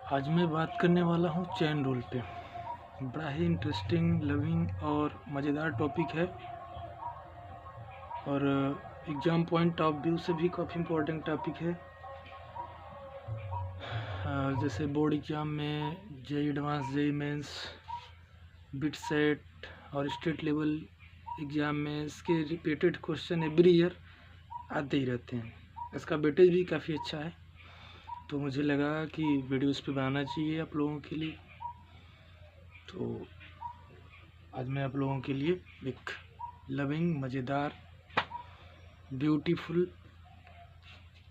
आज मैं बात करने वाला हूँ चेन रूल पे। बड़ा ही इंटरेस्टिंग, लविंग और मज़ेदार टॉपिक है और एग्ज़ाम पॉइंट ऑफ व्यू से भी काफ़ी इम्पोर्टेंट टॉपिक है। जैसे बोर्ड एग्ज़ाम में JEE advance, JEE mains, BITSAT और स्टेट लेवल एग्ज़ाम में इसके रिपीटेड क्वेश्चन एवरी ईयर आते ही रहते हैं। इसका वेटेज भी काफ़ी अच्छा है, तो मुझे लगा कि वीडियो इस पे बनाना चाहिए आप लोगों के लिए। तो आज मैं आप लोगों के लिए एक लविंग, मज़ेदार, ब्यूटीफुल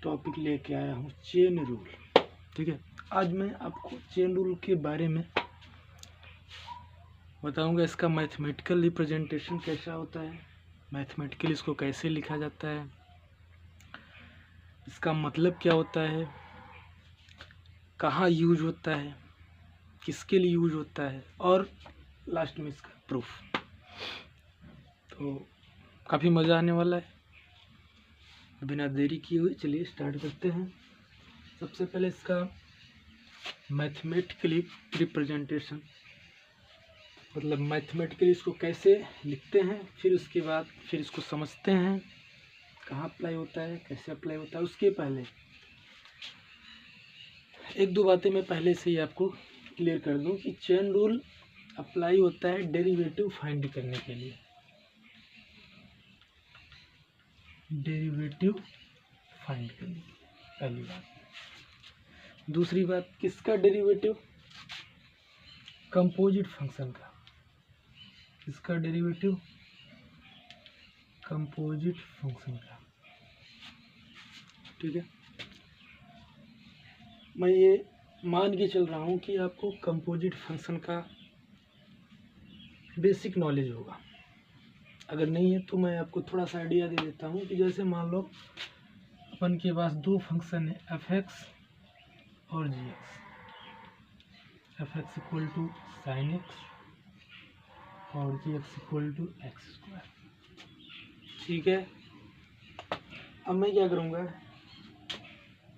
टॉपिक लेके आया हूँ, चेन रूल। ठीक है, आज मैं आपको चेन रूल के बारे में बताऊंगा। इसका मैथमेटिकल रिप्रेजेंटेशन कैसा होता है, मैथमेटिकल इसको कैसे लिखा जाता है, इसका मतलब क्या होता है, कहाँ यूज होता है, किसके लिए यूज होता है और लास्ट में इसका प्रूफ। तो काफ़ी मज़ा आने वाला है। बिना देरी किए हुए चलिए स्टार्ट करते हैं। सबसे पहले इसका मैथमेटिकली रिप्रेजेंटेशन, मतलब मैथमेटिकली इसको कैसे लिखते हैं, फिर उसके बाद फिर इसको समझते हैं कहाँ अप्लाई होता है, कैसे अप्लाई होता है। उसके पहले एक दो बातें मैं पहले से ही आपको क्लियर कर दूं कि चेन रूल अप्लाई होता है डेरिवेटिव फाइंड करने के लिए। डेरिवेटिव फाइंड करने के लिए पहली बात। दूसरी बात, किसका डेरिवेटिव? कंपोजिट फंक्शन का। किसका डेरिवेटिव? कंपोजिट फंक्शन का। ठीक है, मैं ये मान के चल रहा हूँ कि आपको कंपोजिट फंक्शन का बेसिक नॉलेज होगा। अगर नहीं है तो मैं आपको थोड़ा सा आइडिया दे देता हूँ कि जैसे मान लो अपन के पास दो फंक्शन है, एफ एक्स और जी x. F x equal to sine x और जी x equal to x square. ठीक है, अब मैं क्या करूँगा,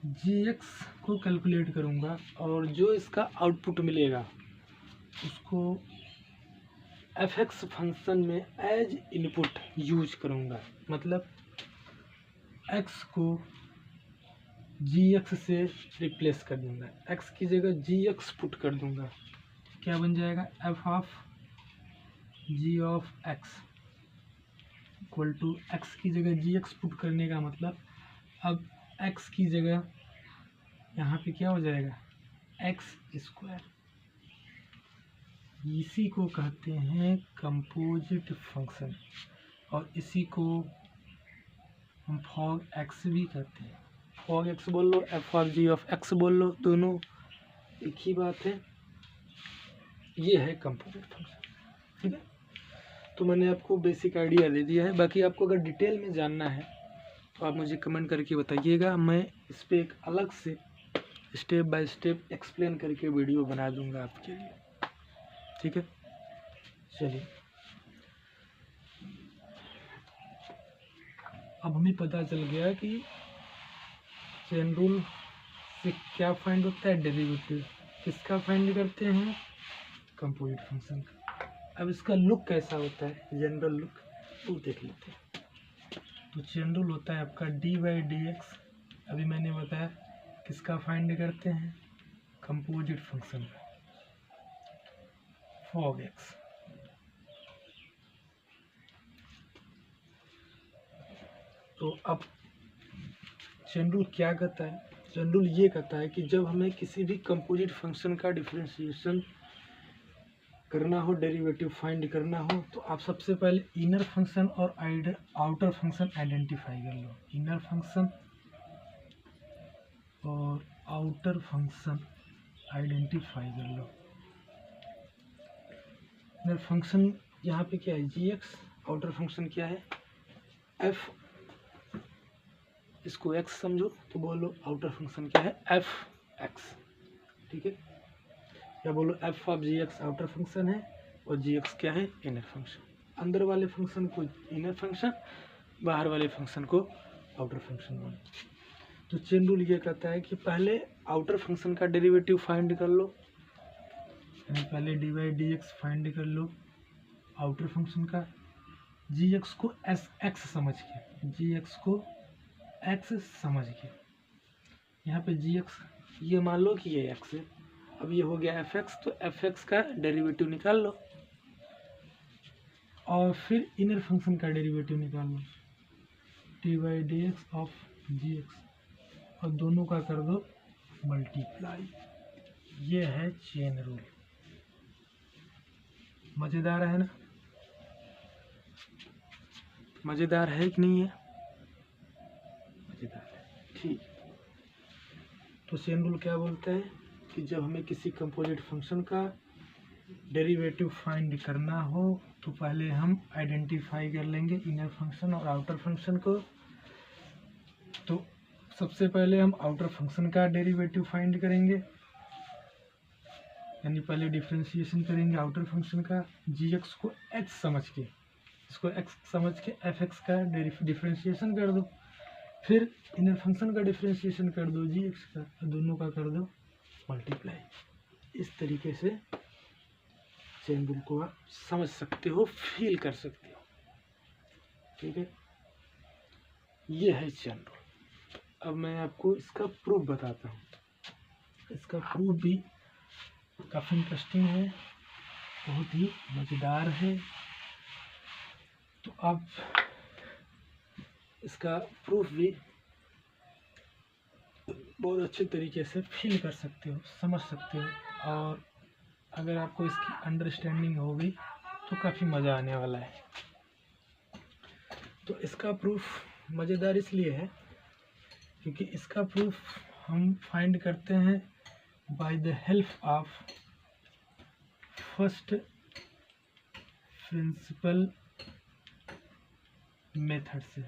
जी एक्स को कैलकुलेट करूँगा और जो इसका आउटपुट मिलेगा उसको एफ एक्स फंक्शन में एज इनपुट यूज करूँगा। मतलब एक्स को जी एक्स से रिप्लेस कर दूँगा, एक्स की जगह जी एक्स पुट कर दूँगा। क्या बन जाएगा? F of ji of X equal to, X की जगह जी एक्स पुट करने का मतलब अब एक्स की जगह यहाँ पे क्या हो जाएगा? X square. इसी को कहते हैं कंपोजिट फंक्शन और इसी को हम फॉग एक्स भी कहते हैं। फॉग एक्स बोल लो, f of ji of x बोल लो, दोनों एक ही बात है। ये है कंपोजिट फंक्शन। ठीक है, तो मैंने आपको बेसिक आइडिया दे दिया है। बाकी आपको अगर डिटेल में जानना है तो आप मुझे कमेंट करके बताइएगा, मैं इस पर एक अलग से स्टेप बाय स्टेप एक्सप्लेन करके वीडियो बना दूंगा आपके लिए। ठीक है, चलिए अब हमें पता चल गया कि चेन रूल से क्या फाइंड होता है, डेरिवेटिव। किसका फाइंड करते हैं? कंपोजिट फंक्शन का। अब इसका लुक कैसा होता है, जनरल लुक, वो देख लेते हैं। तो चेन रूल होता है आपका डी बाई डी एक्स। अभी मैंने बताया किसका फाइंड करते हैं? कंपोजिट फंक्शन का, फॉग एक्स। तो अब चेन रूल क्या कहता है? चेन रूल ये कहता है कि जब हमें किसी भी कंपोजिट फंक्शन का डिफरेंशिएशन करना हो, डेरिवेटिव फाइंड करना हो, तो आप सबसे पहले इनर फंक्शन और आउटर फंक्शन आइडेंटिफाई कर लो। इनर फंक्शन और आउटर फंक्शन आइडेंटिफाई कर लो। इनर फंक्शन यहाँ पे क्या है? G X. आउटर फंक्शन क्या है? एफ। इसको एक्स समझो तो बोलो आउटर फंक्शन क्या है? F X. ठीक है, या बोलो F of ji X outer function है और जी एक्स क्या है? Inner function. अंदर वाले फंक्शन को इनर फंक्शन, बाहर वाले फंक्शन को आउटर फंक्शन बोलो। तो चेन रूल ये कहता है कि पहले आउटर फंक्शन का डेरिवेटिव फाइंड कर लो, यानी पहले D by D x find कर लो आउटर फंक्शन का, जी एक्स को एस एक्स समझ के, जी एक्स को एक्स समझ के, यहाँ पे जी एक्स ये मान लो कि ये एक्स है, अब ये हो गया एफ एक्स, तो एफ एक्स का डेरिवेटिव निकाल लो और फिर इनर फंक्शन का डेरिवेटिव निकाल लो, d by D x of ji x, और दोनों का कर दो मल्टीप्लाई। ये है चेन रूल। मज़ेदार है ना? मज़ेदार है कि नहीं है? मज़ेदार है, ठीक। तो चेन रूल क्या बोलता है कि जब हमें किसी कंपोजिट फंक्शन का डेरिवेटिव फाइंड करना हो तो पहले हम आइडेंटिफाई कर लेंगे इनर फंक्शन और आउटर फंक्शन को। तो सबसे पहले हम आउटर फंक्शन का डेरिवेटिव फाइंड करेंगे, यानी पहले डिफरेंशिएशन करेंगे आउटर फंक्शन का, जी एक्स को एक्स समझ के, इसको एक्स समझ के एफ एक्स का डिफरेंशिएशन कर दो, फिर इनर फंक्शन का डिफरेंशिएशन कर दो जी एक्स का, दोनों का कर दो मल्टीप्लाई। इस तरीके से चेन रूल को आप समझ सकते हो, फील कर सकते हो, ठीक है। ये है चेन रूल। अब मैं आपको इसका प्रूफ बताता हूँ। इसका प्रूफ भी काफ़ी इंटरेस्टिंग है, बहुत ही मज़ेदार है। तो आप इसका प्रूफ भी बहुत अच्छे तरीके से फील कर सकते हो, समझ सकते हो, और अगर आपको इसकी अंडरस्टैंडिंग होगी तो काफ़ी मज़ा आने वाला है। तो इसका प्रूफ मज़ेदार इसलिए है क्योंकि इसका प्रूफ हम फाइंड करते हैं by the help of first principle method से।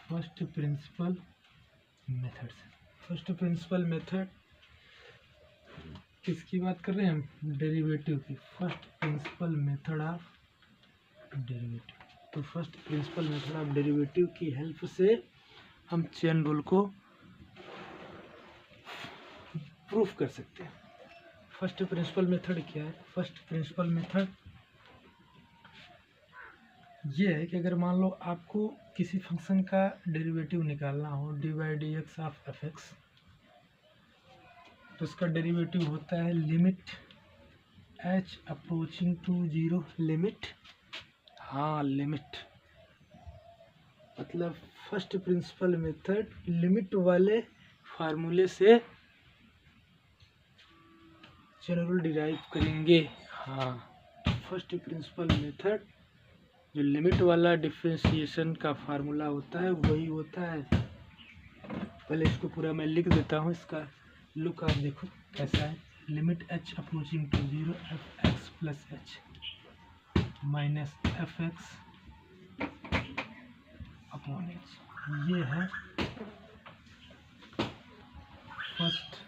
फर्स्ट प्रिंसिपल मेथड से, फर्स्ट प्रिंसिपल मेथड किसकी बात कर रहे हैं हम? डेरिवेटिव की। First principle method of derivative. तो first principle method of derivative की हेल्प से हम चेन रूल को प्रूफ कर सकते हैं। फर्स्ट प्रिंसिपल मेथड क्या है? फर्स्ट प्रिंसिपल मेथड ये है कि अगर मान लो आपको किसी फंक्शन का डेरिवेटिव निकालना हो, D by D x of F x, तो इसका डेरिवेटिव होता है limit H approaching to zero, limit, हाँ लिमिट, मतलब फर्स्ट प्रिंसिपल मेथड लिमिट वाले फार्मूले से चेन रूल डिराइव करेंगे। हाँ, फर्स्ट प्रिंसिपल मेथड जो लिमिट वाला डिफरेंशिएशन का फार्मूला होता है वही होता है। पहले इसको पूरा मैं लिख देता हूँ, इसका लुक आप देखो कैसा है। Limit H approaching to zero F X plus H minus F X upon H, ये है first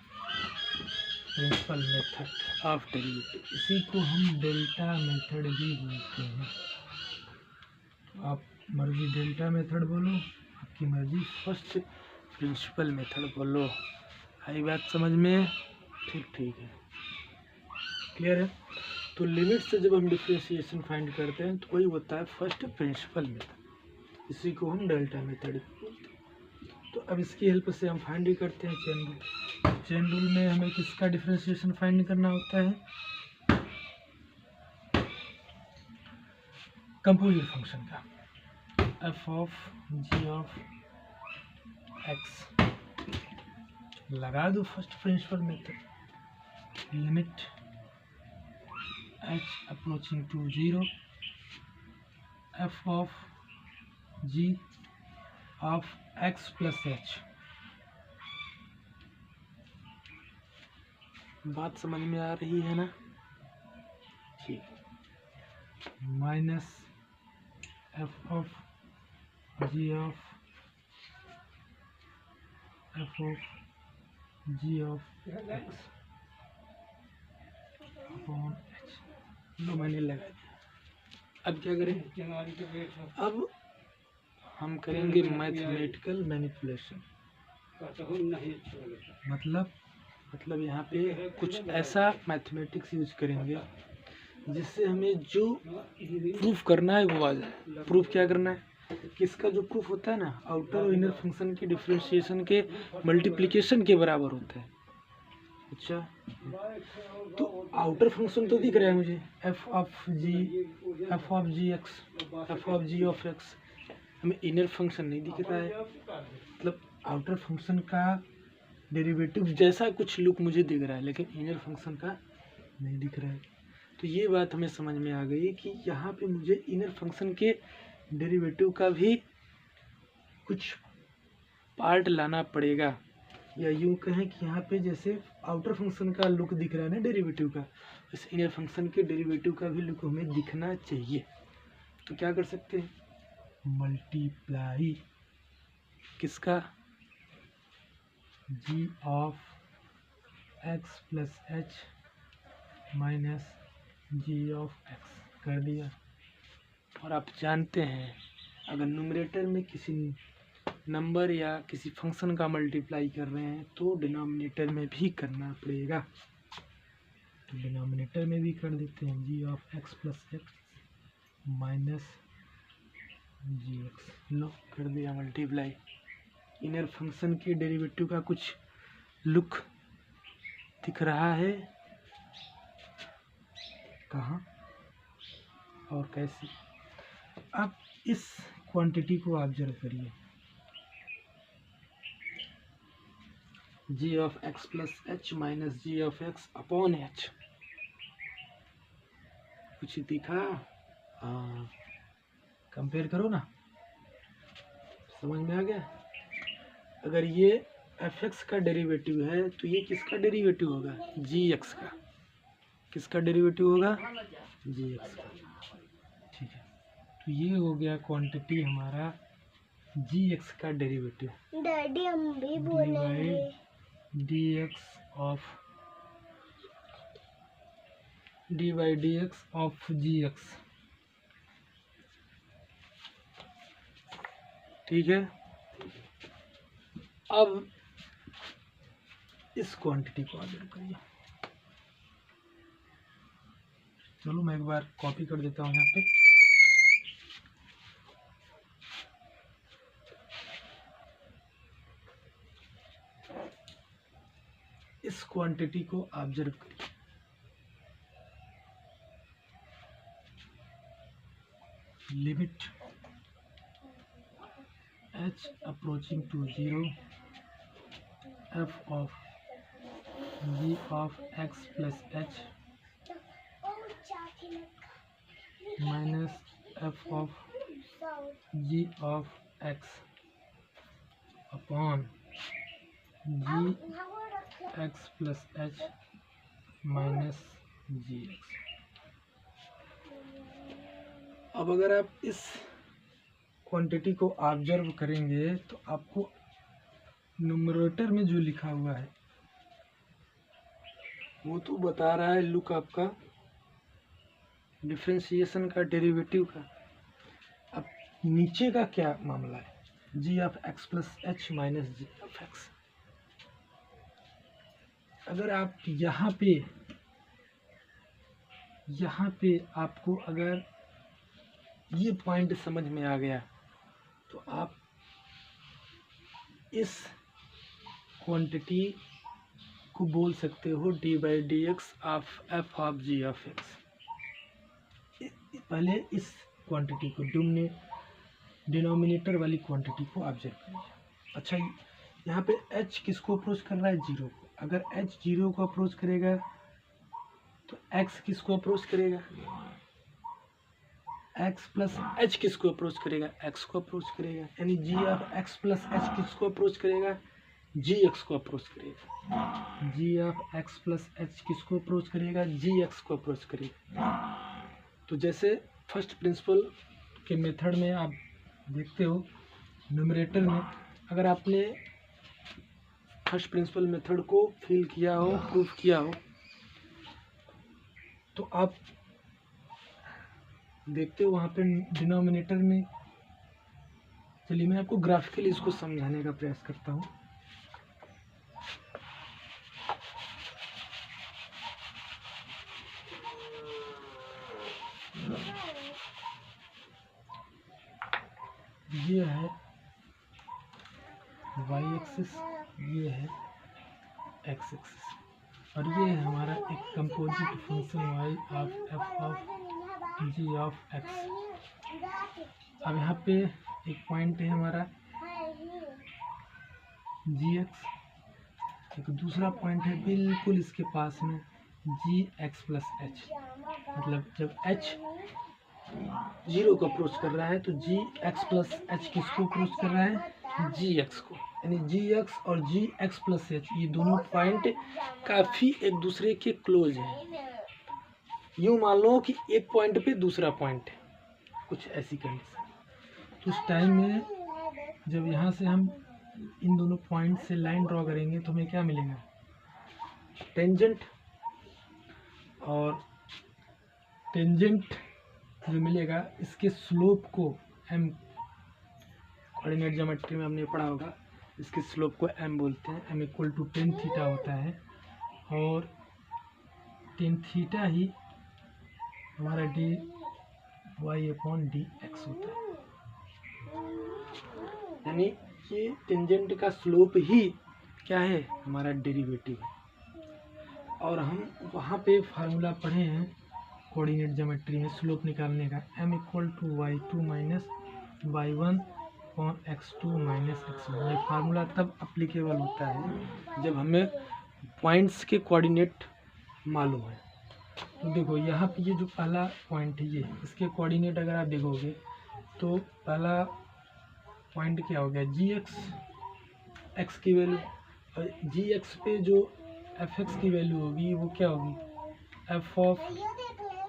principle method of derivative. इसी को हम डेल्टा मेथड भी बोलते हैं। आप मर्जी डेल्टा मेथड बोलो, आपकी मर्जी, फर्स्ट प्रिंसिपल मेथड बोलो। आई बात समझ में? ठीक है, क्लियर है। तो लिमिट से जब हम डिफरेंशिएशन फाइंड करते हैं तो वही होता है फर्स्ट प्रिंसिपल मेथड, इसी को हम डेल्टा मेथड बोलते हैं। तो अब इसकी हेल्प से हम फाइंड भी करते हैं चेन रूल। चेन रूल में हमें किसका डिफरेंशिएशन फाइंड करना होता है? कंपोजिट फंक्शन का, f of ji of x. लगा दो first principle method, limit H approaching to zero f of ji of x plus h. बात समझ में आ रही है ना? ठीक, minus f of ji of ji of x upon h. लो मैंने लगा दिया। अब क्या करें? अब हम करेंगे मैथमेटिकल मैनिपुलेशन। मतलब यहाँ पे कुछ ऐसा मैथमेटिक्स यूज करेंगे जिससे हमें जो प्रूफ करना है वो आ जाए। प्रूफ क्या करना है? किसका जो प्रूफ होता है ना, आउटर और इनर फंक्शन के डिफरेंशिएशन के मल्टीप्लिकेशन के बराबर होता है। अच्छा, तो आउटर फंक्शन तो दिख रहा है मुझे, F of ji x, F of ji of X. हमें इनर फंक्शन नहीं दिख रहा है, मतलब आउटर फंक्शन का डेरिवेटिव जैसा कुछ लुक मुझे दिख रहा है, लेकिन इनर फंक्शन का नहीं दिख रहा है। तो ये बात हमें समझ में आ गई कि यहाँ पे मुझे इनर फंक्शन के डेरिवेटिव का भी कुछ पार्ट लाना पड़ेगा, या यूँ कहें कि यहाँ पे जैसे आउटर फंक्शन का लुक दिख रहा है ना डेरिवेटिव का, इस इनर फंक्शन के डेरिवेटिव का भी लुक हमें दिखना चाहिए। तो क्या कर सकते हैं? मल्टीप्लाई किसका? G of x plus H minus g of x कर दिया। और आप जानते हैं अगर न्यूमरेटर में किसी नंबर या किसी फंक्शन का मल्टीप्लाई कर रहे हैं तो डिनोमिनेटर में भी करना पड़ेगा। तो डिनोमिनेटर में भी कर देते हैं, g of x plus x minus ji x. लो कर दिया मल्टीप्लाई। इनर फंक्शन के डेरिवेटिव का कुछ लुक दिख रहा है, कहाँ और कैसे? अब इस क्वांटिटी को ऑब्जर्व करिए, g of x plus H minus g of x upon h. कुछ दिखा? हाँ, कंपेयर करो ना, समझ में आ गया। अगर ये एफ एक्स का डेरिवेटिव है तो ये किसका डेरिवेटिव होगा? जी एक्स का। किसका डेरिवेटिव होगा? जी एक्स का। ठीक है, तो ये हो गया क्वांटिटी हमारा जी एक्स का डेरिवेटिव। डैडी हम भी बोलेंगे D x of D by D x of ji X. ठीक है, अब इस क्वांटिटी को ऑब्जर्व करिए। चलो मैं एक बार कॉपी कर देता हूँ यहाँ पे। इस क्वांटिटी को ऑब्जर्व करिए। Limit h approaching to 0 f of g of x plus h minus f of g of x upon g x plus h minus ji X. अब अगर आप इस क्वांटिटी को ऑब्जर्व करेंगे तो आपको न्यूमरेटर में जो लिखा हुआ है वो तो बता रहा है लुक आपका डिफरेंशिएशन का, डेरिवेटिव का। अब नीचे का क्या मामला है? G of x plus H minus g of x. अगर आप यहाँ पे आपको अगर ये पॉइंट समझ में आ गया तो आप इस क्वांटिटी को बोल सकते हो D by D x of F of ji of X. पहले इस क्वांटिटी को डिनोमिनेटर वाली क्वांटिटी को ऑब्जर्व करिए। अच्छा, यहाँ पे h किसको अप्रोच कर रहा है? 0 को। अगर h 0 को अप्रोच करेगा तो x किसको अप्रोच करेगा? x प्लस h किसको अप्रोच करेगा? x को अप्रोच करेगा। यानी g of x plus h किसको अप्रोच करेगा? gx को अप्रोच करेगा। g of x plus h किसको अप्रोच करेगा? gx को अप्रोच करेगा। तो जैसे फर्स्ट प्रिंसिपल के मेथड में आप देखते हो न्यूमरेटर में, अगर आपने फर्स्ट प्रिंसिपल मेथड को फिल किया हो, प्रूफ किया हो, तो आप देखते हो वहाँ पे डिनोमिनेटर में चलिए मैं आपको ग्राफिकली इसको समझाने का प्रयास करता हूँ। ये है y एक्सिस, ये है x एक्सिस, और ये है हमारा एक composite function y of f of g of x। अब यहाँ पे एक पॉइंट है हमारा gx, एक दूसरा पॉइंट है बिल्कुल इसके पास में gx प्लस h। मतलब जब h 0 को अप्रोच कर रहा है तो gx प्लस h किसको अप्रोच कर रहा है? gx को। यानी gx और gx प्लस h ये दोनों पॉइंट काफ़ी एक दूसरे के क्लोज हैं। यूँ मान लो कि एक पॉइंट पे दूसरा पॉइंट है, कुछ ऐसी कंडीशन। तो उस टाइम में जब यहाँ से हम इन दोनों पॉइंट से लाइन ड्रॉ करेंगे तो हमें क्या मिलेगा? टेंजेंट। और टेंजेंट जो मिलेगा इसके स्लोप को m, कोऑर्डिनेट ज्योमेट्री में हमने पढ़ा होगा, इसके स्लोप को m बोलते हैं। m equal to tan theta होता है, और टेन थीटा ही हमारा D Y upon D X होता है। यानी कि टेंजेंट का स्लोप ही क्या है? हमारा डेरिवेटिव है। और हम वहाँ पे फार्मूला पढ़े हैं कोऑर्डिनेट ज्योमेट्री में स्लोप निकालने का, m equal to y2 minus y1 upon x2 minus x1। ये फार्मूला तब अप्लीकेबल होता है जब हमें पॉइंट्स के कोऑर्डिनेट मालूम है। तो देखो यहाँ पे ये जो पहला पॉइंट है, ये इसके कोऑर्डिनेट अगर आप देखोगे तो पहला पॉइंट क्या हो गया? gx, x की वैल्यू, और gx पे जो fx की वैल्यू होगी वो क्या होगी? f of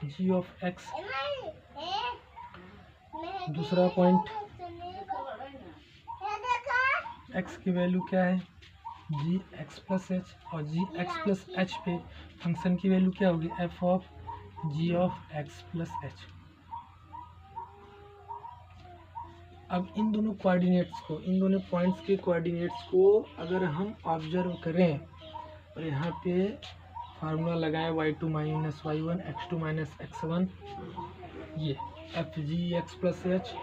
g of x। दूसरा पॉइंट x की वैल्यू क्या है? जी एक्स प्लस एच, और जी एक्स प्लस एच पे फंक्शन की वैल्यू क्या होगी? f of ji of x plus H. अब इन दोनों कोऑर्डिनेट्स को, इन दोनों पॉइंट्स के कोऑर्डिनेट्स को अगर हम ऑब्जर्व करें और यहाँ पे फार्मूला लगाएं y2 minus y1 x2 minus x1, ये F G X plus H